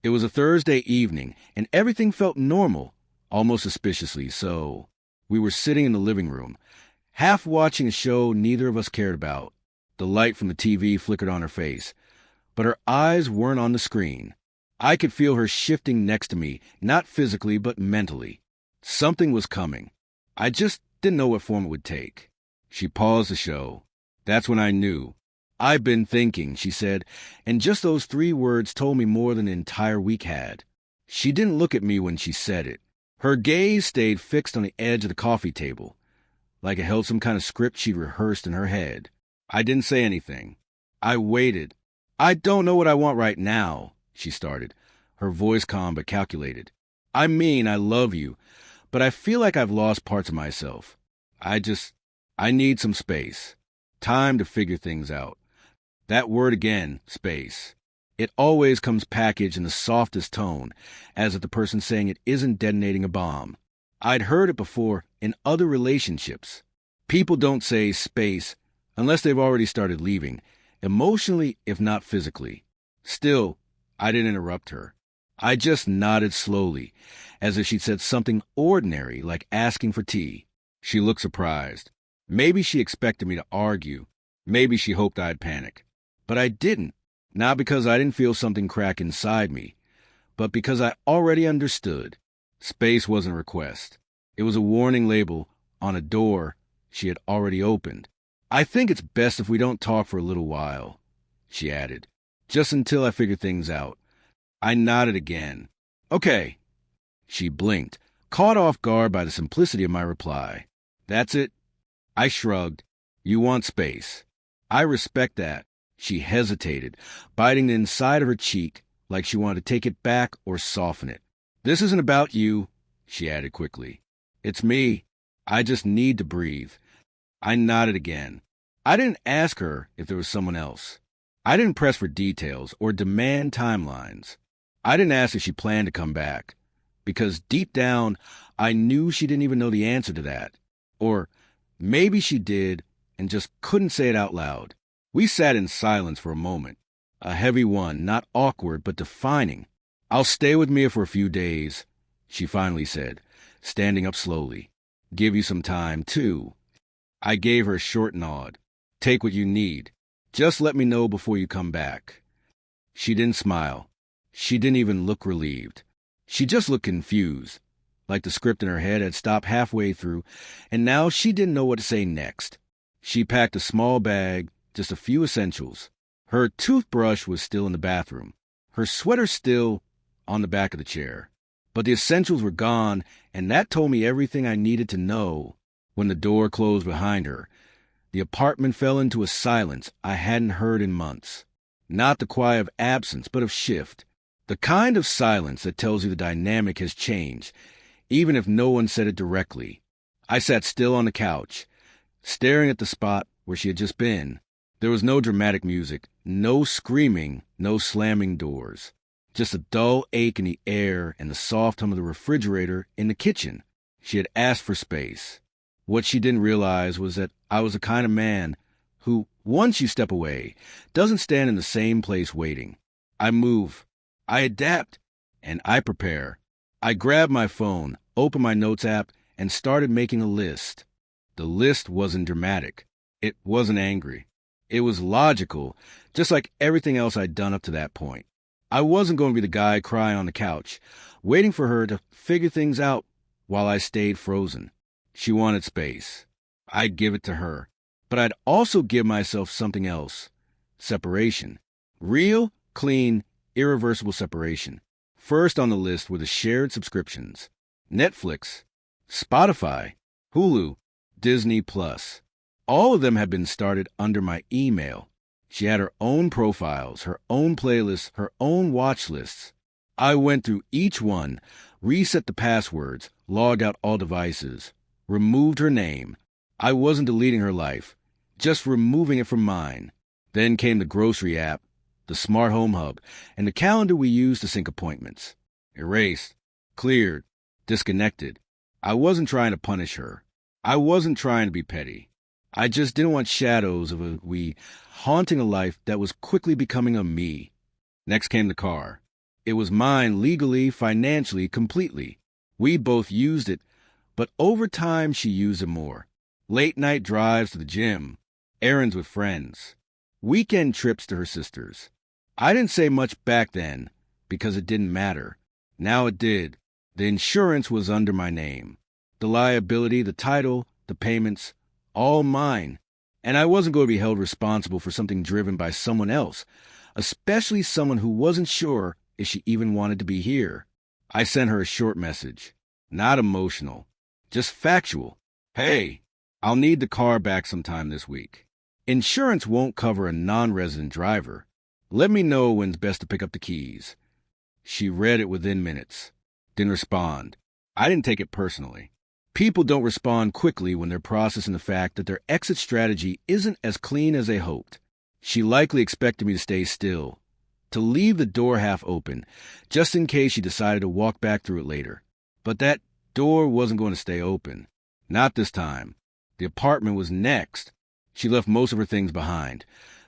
It was a Thursday evening, and everything felt normal, almost suspiciously so. We were sitting in the living room, half watching a show neither of us cared about. The light from the TV flickered on her face, but her eyes weren't on the screen. I could feel her shifting next to me, not physically, but mentally. Something was coming. I just didn't know what form it would take. She paused the show. That's when I knew. "I've been thinking," she said, and just those 3 words told me more than the entire week had. She didn't look at me when she said it. Her gaze stayed fixed on the edge of the coffee table, like it held some kind of script she'd rehearsed in her head. I didn't say anything. I waited. "I don't know what I want right now," she started, her voice calm but calculated. "I mean, I love you, but I feel like I've lost parts of myself. I need some space. Time to figure things out." That word again, space. It always comes packaged in the softest tone, as if the person saying it isn't detonating a bomb. I'd heard it before in other relationships. People don't say space unless they've already started leaving, emotionally if not physically. Still, I didn't interrupt her. I just nodded slowly, as if she'd said something ordinary like asking for tea. She looked surprised. Maybe she expected me to argue. Maybe she hoped I'd panic. But I didn't, not because I didn't feel something crack inside me, but because I already understood. Space wasn't a request. It was a warning label on a door she had already opened. "I think it's best if we don't talk for a little while," she added, "just until I figure things out." I nodded again. "Okay." She blinked, caught off guard by the simplicity of my reply. "That's it?" I shrugged. "You want space. I respect that." She hesitated, biting the inside of her cheek like she wanted to take it back or soften it. "This isn't about you," she added quickly. "It's me. I just need to breathe." I nodded again. I didn't ask her if there was someone else. I didn't press for details or demand timelines. I didn't ask if she planned to come back, because deep down, I knew she didn't even know the answer to that. Or maybe she did and just couldn't say it out loud. We sat in silence for a moment, a heavy one, not awkward, but defining. "I'll stay with Mia for a few days," she finally said, standing up slowly. "Give you some time, too." I gave her a short nod. "Take what you need. Just let me know before you come back." She didn't smile. She didn't even look relieved. She just looked confused, like the script in her head had stopped halfway through, and now she didn't know what to say next. She packed a small bag, just a few essentials. Her toothbrush was still in the bathroom. Her sweater still on the back of the chair. But the essentials were gone, and that told me everything I needed to know. When the door closed behind her, the apartment fell into a silence I hadn't heard in months. Not the quiet of absence, but of shift. The kind of silence that tells you the dynamic has changed, even if no one said it directly. I sat still on the couch, staring at the spot where she had just been. There was no dramatic music, no screaming, no slamming doors. Just a dull ache in the air and the soft hum of the refrigerator in the kitchen. She had asked for space. What she didn't realize was that I was the kind of man who, once you step away, doesn't stand in the same place waiting. I move, I adapt, and I prepare. I grabbed my phone, opened my notes app, and started making a list. The list wasn't dramatic. It wasn't angry. It was logical, just like everything else I'd done up to that point. I wasn't going to be the guy crying on the couch, waiting for her to figure things out while I stayed frozen. She wanted space. I'd give it to her. But I'd also give myself something else. Separation. Real, clean, irreversible separation. First on the list were the shared subscriptions. Netflix, Spotify, Hulu, Disney+. All of them had been started under my email. She had her own profiles, her own playlists, her own watch lists. I went through each one, reset the passwords, logged out all devices, removed her name. I wasn't deleting her life, just removing it from mine. Then came the grocery app, the smart home hub, and the calendar we used to sync appointments. Erased, cleared, disconnected. I wasn't trying to punish her. I wasn't trying to be petty. I just didn't want shadows of a we haunting a life that was quickly becoming a me. Next came the car. It was mine legally, financially, completely. We both used it, but over time she used it more. Late night drives to the gym, errands with friends, weekend trips to her sister's. I didn't say much back then because it didn't matter. Now it did. The insurance was under my name. The liability, the title, the payments, all mine. And I wasn't going to be held responsible for something driven by someone else, especially someone who wasn't sure if she even wanted to be here. I sent her a short message. Not emotional, just factual. Hey, I'll need the car back sometime this week. Insurance won't cover a non-resident driver. Let me know when's best to pick up the keys. She read it within minutes. Didn't respond. I didn't take it personally. People don't respond quickly when they're processing the fact that their exit strategy isn't as clean as they hoped. She likely expected me to stay still, to leave the door half open, just in case she decided to walk back through it later. But that door wasn't going to stay open. Not this time. The apartment was next. She left most of her things behind.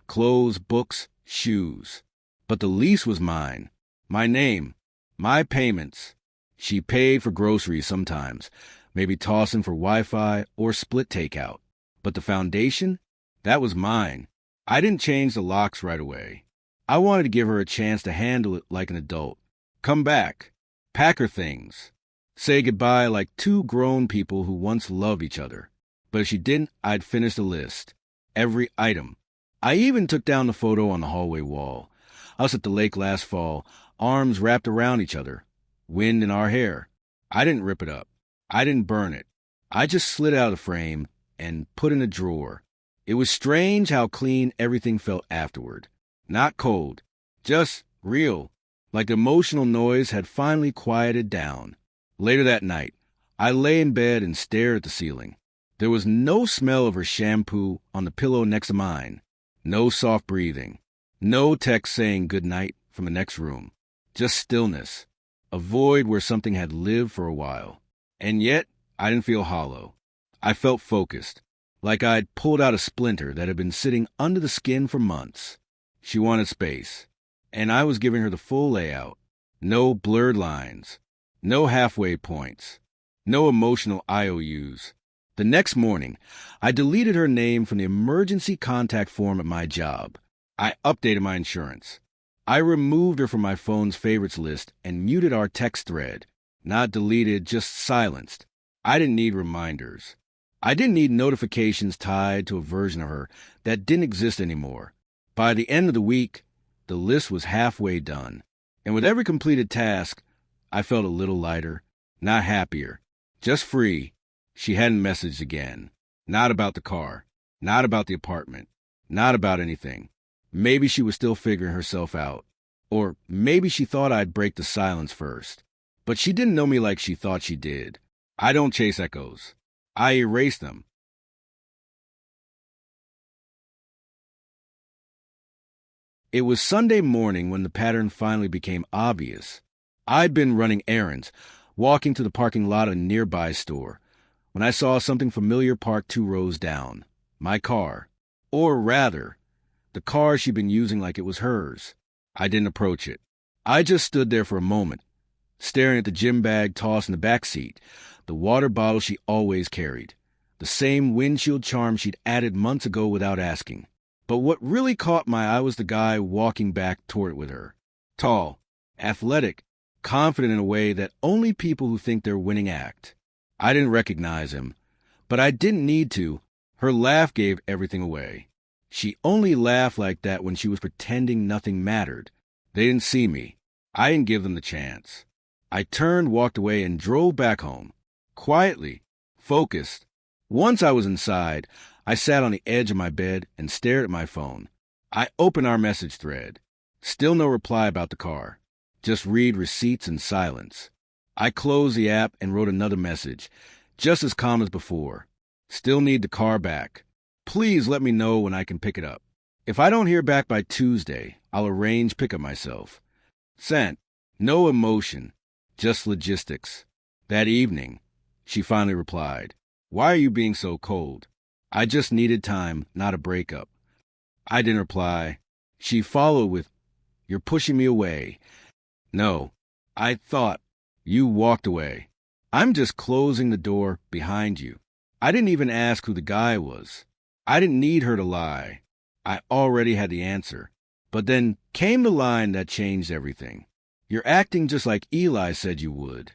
Clothes, books, shoes. But the lease was mine. My name. My payments. She paid for groceries sometimes, maybe tossing for Wi-Fi or split takeout. But the foundation? That was mine. I didn't change the locks right away. I wanted to give her a chance to handle it like an adult. Come back. Pack her things. Say goodbye like two grown people who once loved each other. But if she didn't, I'd finish the list. Every item. I even took down the photo on the hallway wall. Us at the lake last fall, arms wrapped around each other. Wind in our hair. I didn't rip it up. I didn't burn it. I just slid out of the frame and put in a drawer. It was strange how clean everything felt afterward. Not cold. Just real. Like the emotional noise had finally quieted down. Later that night, I lay in bed and stared at the ceiling. There was no smell of her shampoo on the pillow next to mine. No soft breathing. No text saying good night from the next room. Just stillness. A void where something had lived for a while. And yet, I didn't feel hollow. I felt focused, like I'd pulled out a splinter that had been sitting under the skin for months. She wanted space, and I was giving her the full layout. No blurred lines. No halfway points. No emotional IOUs. The next morning, I deleted her name from the emergency contact form at my job. I updated my insurance. I removed her from my phone's favorites list and muted our text thread. Not deleted, just silenced. I didn't need reminders. I didn't need notifications tied to a version of her that didn't exist anymore. By the end of the week, the list was halfway done. And with every completed task, I felt a little lighter, not happier, just free. She hadn't messaged again. Not about the car. Not about the apartment. Not about anything. Maybe she was still figuring herself out. Or maybe she thought I'd break the silence first. But she didn't know me like she thought she did. I don't chase echoes. I erase them. It was Sunday morning when the pattern finally became obvious. I'd been running errands, walking to the parking lot of a nearby store, when I saw something familiar parked 2 rows down. My car. Or rather, the car she'd been using like it was hers. I didn't approach it. I just stood there for a moment, staring at the gym bag tossed in the back seat, the water bottle she always carried, the same windshield charm she'd added months ago without asking. But what really caught my eye was the guy walking back toward it with her. Tall, athletic, confident in a way that only people who think they're winning act. I didn't recognize him, but I didn't need to. Her laugh gave everything away. She only laughed like that when she was pretending nothing mattered. They didn't see me. I didn't give them the chance. I turned, walked away, and drove back home. Quietly, focused. Once I was inside, I sat on the edge of my bed and stared at my phone. I opened our message thread. Still no reply about the car. Just read receipts and silence. I closed the app and wrote another message, just as calm as before. Still need the car back. Please let me know when I can pick it up. If I don't hear back by Tuesday, I'll arrange pickup myself. Sent. No emotion, just logistics. That evening, she finally replied, "Why are you being so cold?" I just needed time, not a breakup. I didn't reply. She followed with, "You're pushing me away." No, I thought. You walked away. I'm just closing the door behind you. I didn't even ask who the guy was. I didn't need her to lie. I already had the answer. But then came the line that changed everything. You're acting just like Eli said you would.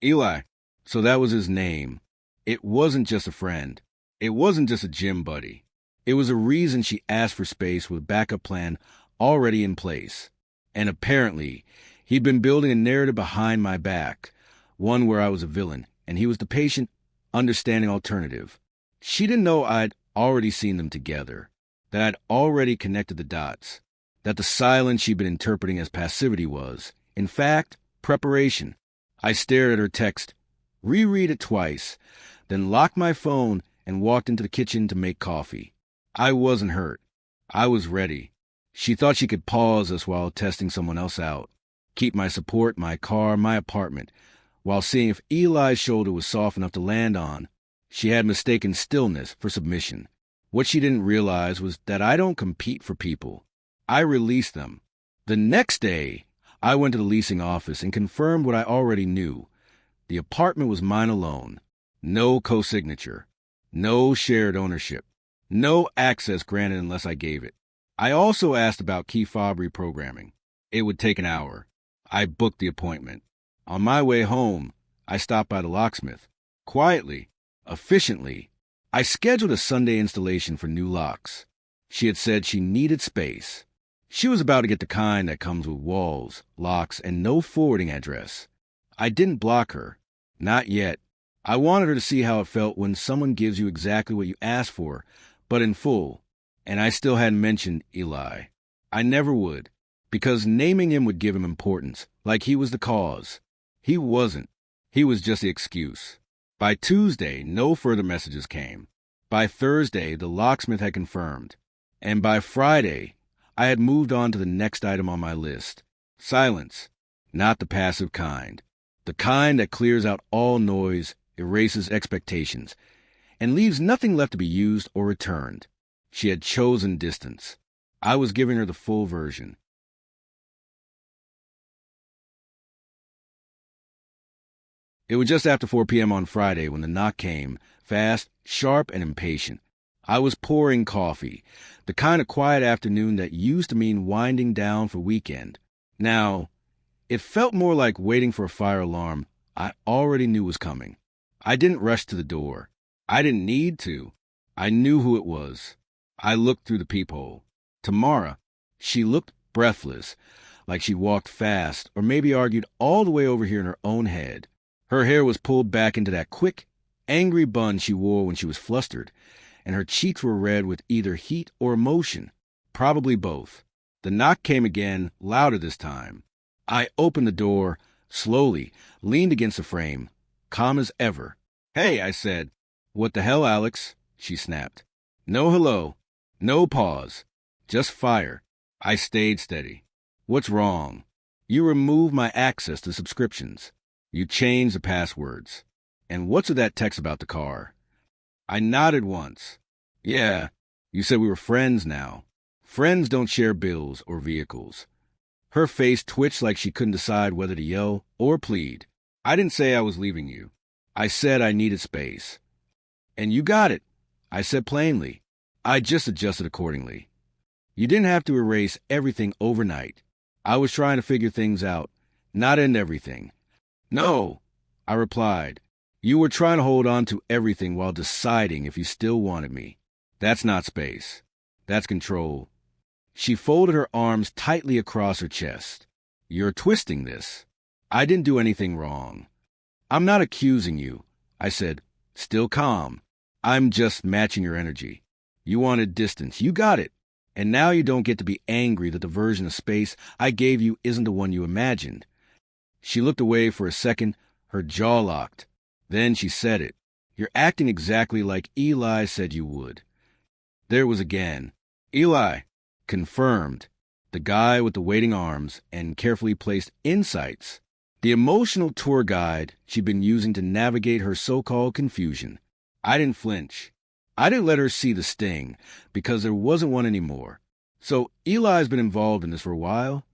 Eli. So that was his name. It wasn't just a friend. It wasn't just a gym buddy. It was a reason she asked for space with a backup plan already in place. And apparently, he'd been building a narrative behind my back, one where I was a villain, and he was the patient, understanding alternative. She didn't know I'd already seen them together, that I'd already connected the dots, that the silence she'd been interpreting as passivity was, in fact, preparation. I stared at her text, reread it twice, then locked my phone and walked into the kitchen to make coffee. I wasn't hurt. I was ready. She thought she could pause us while testing someone else out, keep my support, my car, my apartment, while seeing if Eli's shoulder was soft enough to land on. She had mistaken stillness for submission. What she didn't realize was that I don't compete for people. I release them. The next day, I went to the leasing office and confirmed what I already knew. The apartment was mine alone. No co-signature. No shared ownership. No access granted unless I gave it. I also asked about key fob reprogramming. It would take an hour. I booked the appointment. On my way home, I stopped by the locksmith. Quietly, efficiently, I scheduled a Sunday installation for new locks. She had said she needed space. She was about to get the kind that comes with walls, locks, and no forwarding address. I didn't block her. Not yet. I wanted her to see how it felt when someone gives you exactly what you asked for, but in full. And I still hadn't mentioned Eli. I never would, because naming him would give him importance, like he was the cause. He wasn't. He was just the excuse. By Tuesday, no further messages came. By Thursday, the locksmith had confirmed. And by Friday, I had moved on to the next item on my list. Silence. Not the passive kind. The kind that clears out all noise, erases expectations, and leaves nothing left to be used or returned. She had chosen distance. I was giving her the full version. It was just after 4 p.m. on Friday when the knock came, fast, sharp, and impatient. I was pouring coffee, the kind of quiet afternoon that used to mean winding down for weekend. Now, it felt more like waiting for a fire alarm I already knew was coming. I didn't rush to the door. I didn't need to. I knew who it was. I looked through the peephole. Tamara. She looked breathless, like she walked fast, or maybe argued all the way over here in her own head. Her hair was pulled back into that quick, angry bun she wore when she was flustered, and her cheeks were red with either heat or emotion, probably both. The knock came again, louder this time. I opened the door, slowly, leaned against the frame, calm as ever. "Hey," I said. "What the hell, Alex?" she snapped. No hello, no pause, just fire. I stayed steady. "What's wrong?" "You removed my access to subscriptions. You changed the passwords. And what's with that text about the car?" I nodded once. "Yeah, you said we were friends now. Friends don't share bills or vehicles." Her face twitched like she couldn't decide whether to yell or plead. "I didn't say I was leaving you. I said I needed space. And you got it," I said plainly. I just adjusted accordingly. You didn't have to erase everything overnight. I was trying to figure things out, not end everything. "No," I replied. "You were trying to hold on to everything while deciding if you still wanted me. That's not space. That's control." She folded her arms tightly across her chest. "You're twisting this. I didn't do anything wrong. I'm not accusing you," I said, still calm. "I'm just matching your energy. You wanted distance. You got it. And now you don't get to be angry that the version of space I gave you isn't the one you imagined." She looked away for a second, her jaw locked. Then she said it. "You're acting exactly like Eli said you would." There it was again. Eli. Confirmed. The guy with the waiting arms and carefully placed insights. The emotional tour guide she'd been using to navigate her so-called confusion. I didn't flinch. I didn't let her see the sting, because there wasn't one anymore. "So Eli's been involved in this for a while?"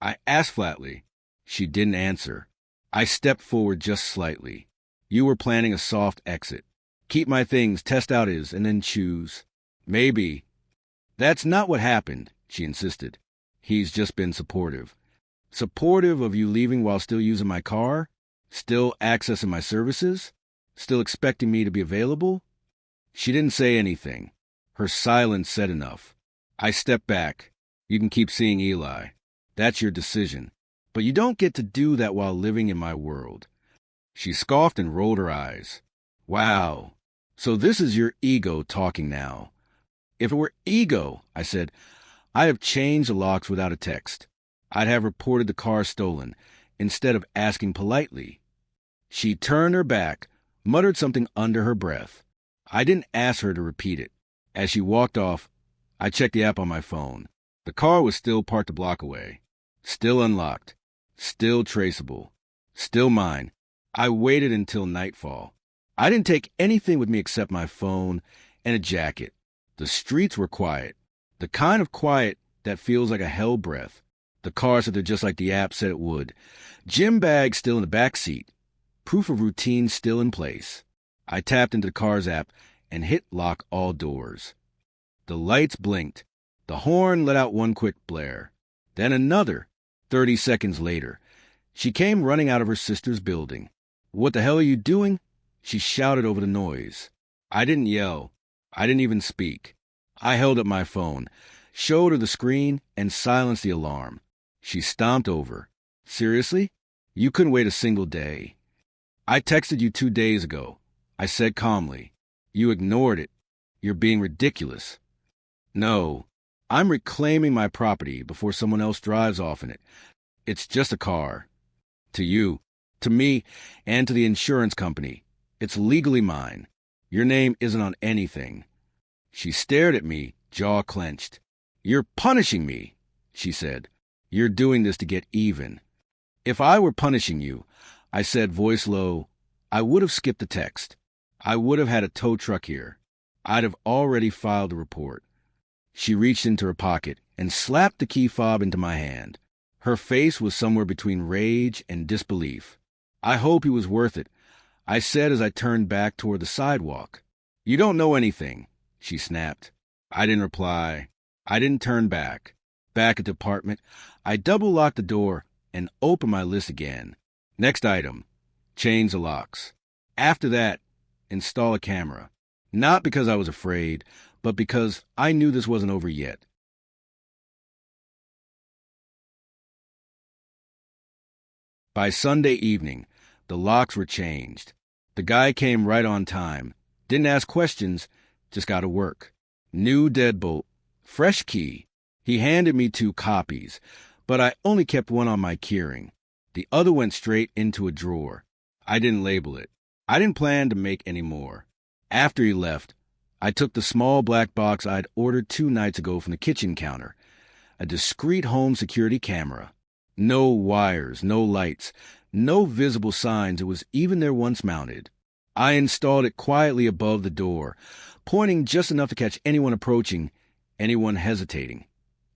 I asked flatly. She didn't answer. I stepped forward just slightly. You were planning a soft exit. Keep my things, test out his, and then choose. Maybe. That's not what happened, she insisted. He's just been supportive. Supportive of you leaving while still using my car? Still accessing my services? Still expecting me to be available? She didn't say anything. Her silence said enough. I stepped back. You can keep seeing Eli. That's your decision. But you don't get to do that while living in my world. She scoffed and rolled her eyes. Wow. So this is your ego talking now. If it were ego, I said, I have changed the locks without a text. I'd have reported the car stolen, instead of asking politely. She turned her back, muttered something under her breath. I didn't ask her to repeat it. As she walked off, I checked the app on my phone. The car was still parked a block away. Still unlocked. Still traceable. Still mine. I waited until nightfall. I didn't take anything with me except my phone and a jacket. The streets were quiet. The kind of quiet that feels like a hell breath. The car said just like the app said it would. Gym bag still in the back seat. Proof of routine still in place. I tapped into the car's app and hit lock all doors. The lights blinked. The horn let out one quick blare. Then another. 30 seconds later, she came running out of her sister's building. What the hell are you doing? She shouted over the noise. I didn't yell. I didn't even speak. I held up my phone, showed her the screen, and silenced the alarm. She stomped over. Seriously? You couldn't wait a single day. I texted you 2 days ago. I said calmly. You ignored it. You're being ridiculous. No, I'm reclaiming my property before someone else drives off in it. It's just a car. To you, to me, and to the insurance company. It's legally mine. Your name isn't on anything. She stared at me, jaw clenched. You're punishing me, she said. You're doing this to get even. If I were punishing you, I said, voice low, I would have skipped the text. I would have had a tow truck here. I'd have already filed a report. She reached into her pocket and slapped the key fob into my hand. Her face was somewhere between rage and disbelief. I hope he was worth it, I said as I turned back toward the sidewalk. You don't know anything, she snapped. I didn't reply. I didn't turn back. Back at the apartment, I double-locked the door and opened my list again. Next item, change the locks. After that, install a camera. Not because I was afraid, but because I knew this wasn't over yet. By Sunday evening, the locks were changed. The guy came right on time, didn't ask questions, just got to work. New deadbolt, fresh key. He handed me 2 copies, but I only kept one on my keyring. The other went straight into a drawer. I didn't label it. I didn't plan to make any more. After he left, I took the small black box I'd ordered 2 nights ago from the kitchen counter. A discreet home security camera. No wires, no lights, no visible signs it was even there once mounted. I installed it quietly above the door, pointing just enough to catch anyone approaching, anyone hesitating,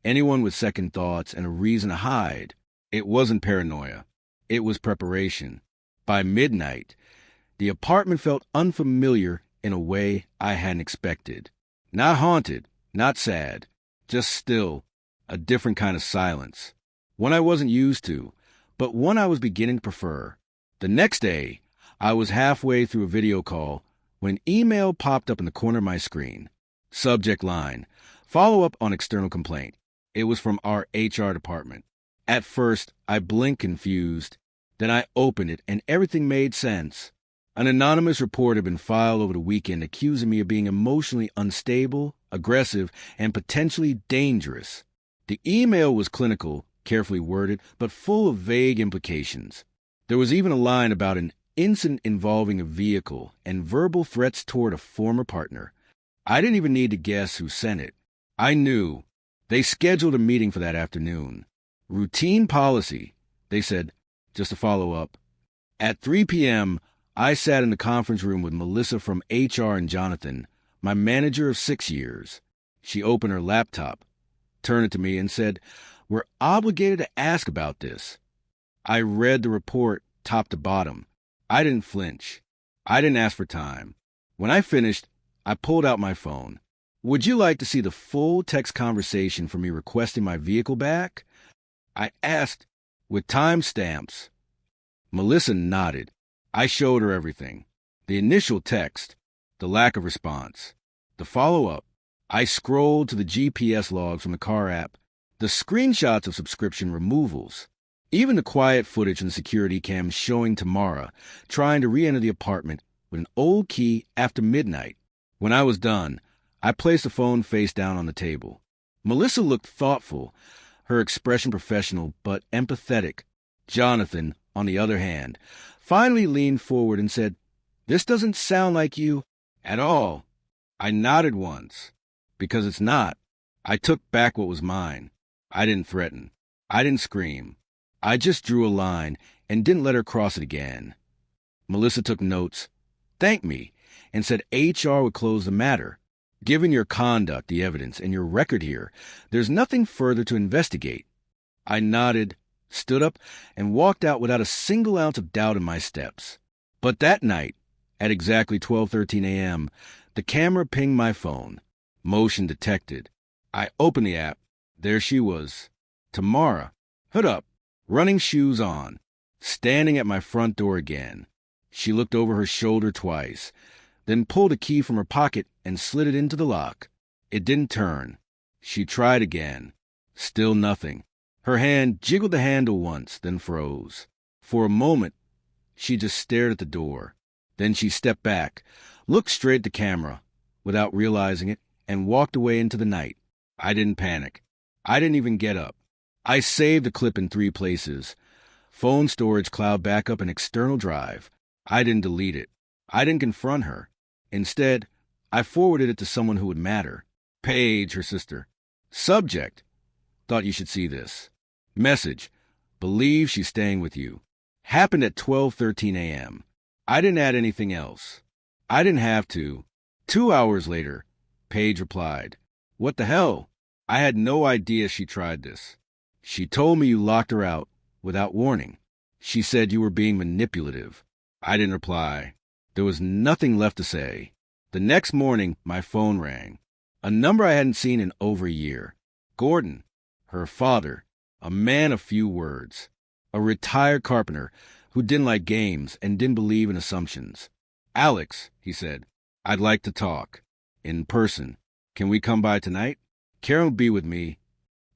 anyone with second thoughts and a reason to hide. It wasn't paranoia. It was preparation. By midnight, the apartment felt unfamiliar in a way I hadn't expected. Not haunted, not sad, just still, a different kind of silence. One I wasn't used to, but one I was beginning to prefer. The next day, I was halfway through a video call when an email popped up in the corner of my screen. Subject line, follow-up on external complaint. It was from our HR department. At first, I blinked confused. Then I opened it, and everything made sense. An anonymous report had been filed over the weekend accusing me of being emotionally unstable, aggressive, and potentially dangerous. The email was clinical, carefully worded, but full of vague implications. There was even a line about an incident involving a vehicle and verbal threats toward a former partner. I didn't even need to guess who sent it. I knew. They scheduled a meeting for that afternoon. Routine policy, they said, just to follow up. At 3 p.m., I sat in the conference room with Melissa from HR and Jonathan, my manager of 6 years. She opened her laptop, turned it to me, and said, "We're obligated to ask about this." I read the report top to bottom. I didn't flinch. I didn't ask for time. When I finished, I pulled out my phone. Would you like to see the full text conversation for me requesting my vehicle back? I asked with timestamps. Melissa nodded. I showed her everything. The initial text, the lack of response. The follow-up. I scrolled to the GPS logs from the car app, the screenshots of subscription removals, even the quiet footage in the security cam showing Tamara trying to re-enter the apartment with an old key after midnight. When I was done, I placed the phone face down on the table. Melissa looked thoughtful, her expression professional but empathetic. Jonathan, on the other hand, finally leaned forward and said, "This doesn't sound like you at all." I nodded once. Because it's not. I took back what was mine. I didn't threaten. I didn't scream. I just drew a line and didn't let her cross it again. Melissa took notes, thanked me, and said HR would close the matter. Given your conduct, the evidence, and your record here, there's nothing further to investigate. I nodded, stood up, and walked out without a single ounce of doubt in my steps. But that night, at exactly 12:13 a.m., the camera pinged my phone. Motion detected. I opened the app. There she was. Tamara, hood up, running shoes on, standing at my front door again. She looked over her shoulder twice, then pulled a key from her pocket and slid it into the lock. It didn't turn. She tried again. Still nothing. Her hand jiggled the handle once, then froze. For a moment, she just stared at the door. Then she stepped back, looked straight at the camera, without realizing it, and walked away into the night. I didn't panic. I didn't even get up. I saved the clip in 3 places. Phone storage, cloud backup, and external drive. I didn't delete it. I didn't confront her. Instead, I forwarded it to someone who would matter. Paige, her sister. Subject: thought you should see this. Message: believe she's staying with you. Happened at 12:13 a.m. I didn't add anything else. I didn't have to. 2 hours later, Paige replied, "What the hell? I had no idea she tried this. She told me you locked her out without warning. She said you were being manipulative." I didn't reply. There was nothing left to say. The next morning, my phone rang. A number I hadn't seen in over a year. Gordon, her father, a man of few words. A retired carpenter who didn't like games and didn't believe in assumptions. "Alex," he said, "I'd like to talk. In person. Can we come by tonight? Karen will be with me."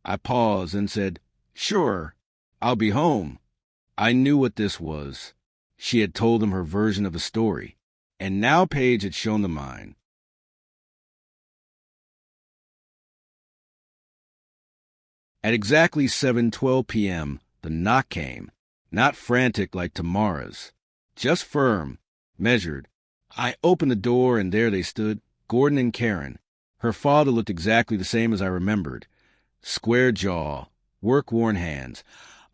I paused and said, "Sure, I'll be home." I knew what this was. She had told him her version of the story, and now Paige had shown them mine. At exactly 7:12 p.m., the knock came. Not frantic like Tamara's. Just firm, measured. I opened the door, and there they stood, Gordon and Karen. Her father looked exactly the same as I remembered. Square jaw, work-worn hands,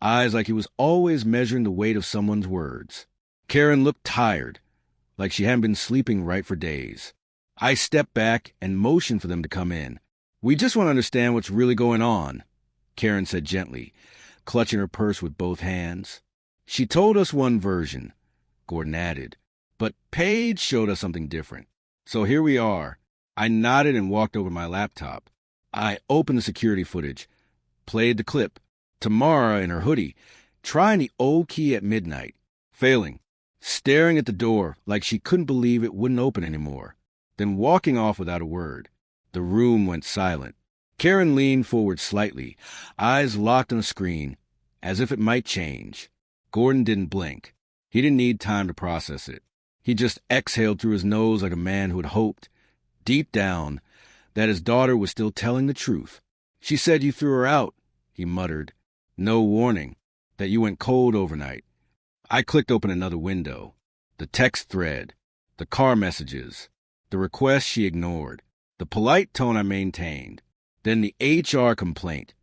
eyes like he was always measuring the weight of someone's words. Karen looked tired, like she hadn't been sleeping right for days. I stepped back and motioned for them to come in. "We just want to understand what's really going on," Karen said gently, clutching her purse with both hands. "She told us one version," Gordon added, "but Paige showed us something different. So here we are." I nodded and walked over to my laptop. I opened the security footage, played the clip. Tamara in her hoodie, trying the old key at midnight, failing, staring at the door like she couldn't believe it wouldn't open anymore, then walking off without a word. The room went silent. Karen leaned forward slightly, eyes locked on the screen, as if it might change. Gordon didn't blink. He didn't need time to process it. He just exhaled through his nose like a man who had hoped, deep down, that his daughter was still telling the truth. "She said you threw her out," he muttered. "No warning. That you went cold overnight." I clicked open another window. The text thread. The car messages. The request she ignored. The polite tone I maintained. Then the HR complaint.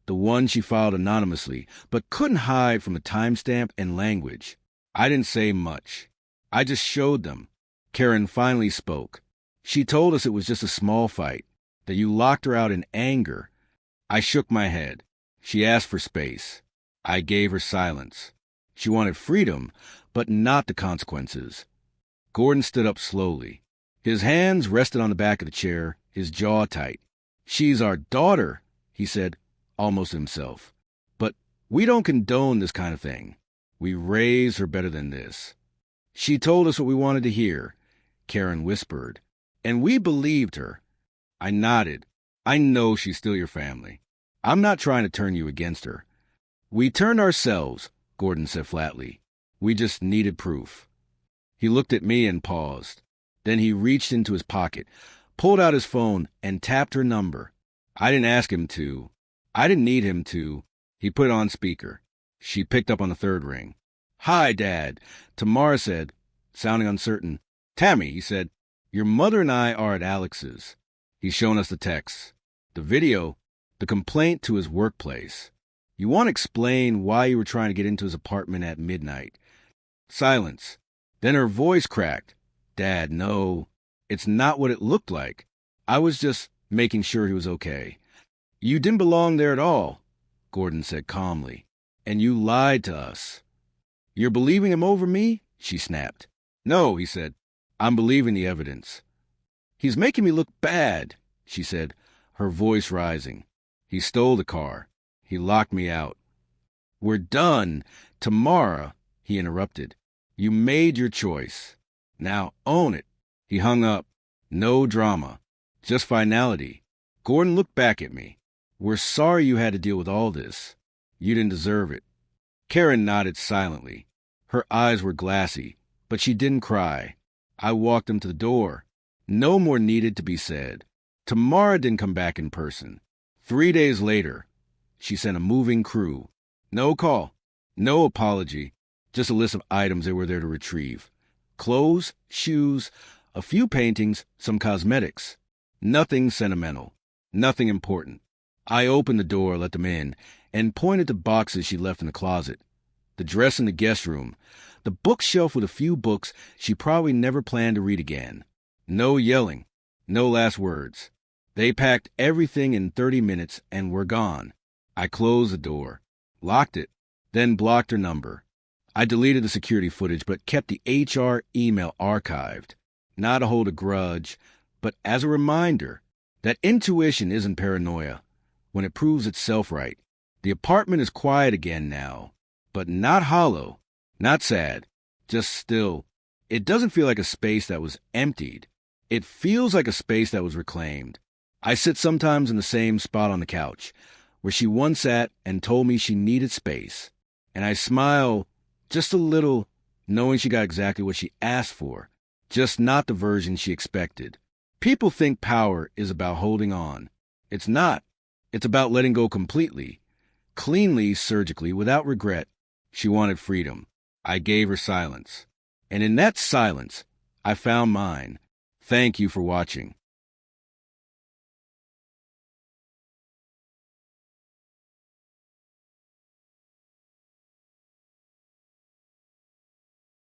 The one she filed anonymously, but couldn't hide from the timestamp and language. I didn't say much. I just showed them. Karen finally spoke. She told us it was just a small fight, that you locked her out in anger. I shook my head. She asked for space. I gave her silence. She wanted freedom, but not the consequences. Gordon stood up slowly. His hands rested on the back of the chair, his jaw tight. "She's our daughter," he said, almost to himself. "But we don't condone this kind of thing. We raise her better than this." "She told us what we wanted to hear," Karen whispered, "and we believed her." I nodded. "I know she's still your family. I'm not trying to turn you against her." "We turned ourselves," Gordon said flatly. "We just needed proof." He looked at me and paused. Then he reached into his pocket, pulled out his phone, and tapped her number. I didn't ask him to. I didn't need him to. He put it on speaker. She picked up on the third ring. "Hi, Dad," Tamara said, sounding uncertain. "Tammy," he said, "your mother and I are at Alex's." He's shown us the text, the video, the complaint to his workplace. "You want to explain why you were trying to get into his apartment at midnight?" Silence. Then her voice cracked. "Dad, no. It's not what it looked like. I was just making sure he was okay." "You didn't belong there at all," Gordon said calmly. "And you lied to us." "You're believing him over me?" she snapped. "No," he said. "I'm believing the evidence." "He's making me look bad," she said, her voice rising. "He stole the car. He locked me out." "We're done. Tamara," he interrupted. "You made your choice. Now own it." He hung up. No drama. Just finality. Gordon looked back at me. "We're sorry you had to deal with all this. You didn't deserve it." Karen nodded silently. Her eyes were glassy, but she didn't cry. I walked him to the door. No more needed to be said. Tamara didn't come back in person. 3 days later, she sent a moving crew. No call, no apology, just a list of items they were there to retrieve. Clothes, shoes, a few paintings, some cosmetics. Nothing sentimental, nothing important. I opened the door, let them in, and pointed to boxes she left in the closet. The dress in the guest room, the bookshelf with a few books she probably never planned to read again. No yelling, no last words. They packed everything in 30 minutes and were gone. I closed the door, locked it, then blocked her number. I deleted the security footage but kept the HR email archived. Not to hold a grudge, but as a reminder that intuition isn't paranoia when it proves itself right. The apartment is quiet again now, but not hollow, not sad, just still. It doesn't feel like a space that was emptied. It feels like a space that was reclaimed. I sit sometimes in the same spot on the couch, where she once sat and told me she needed space. And I smile just a little, knowing she got exactly what she asked for, just not the version she expected. People think power is about holding on. It's not. It's about letting go completely, cleanly, surgically, without regret. She wanted freedom. I gave her silence. And in that silence, I found mine. Thank you for watching.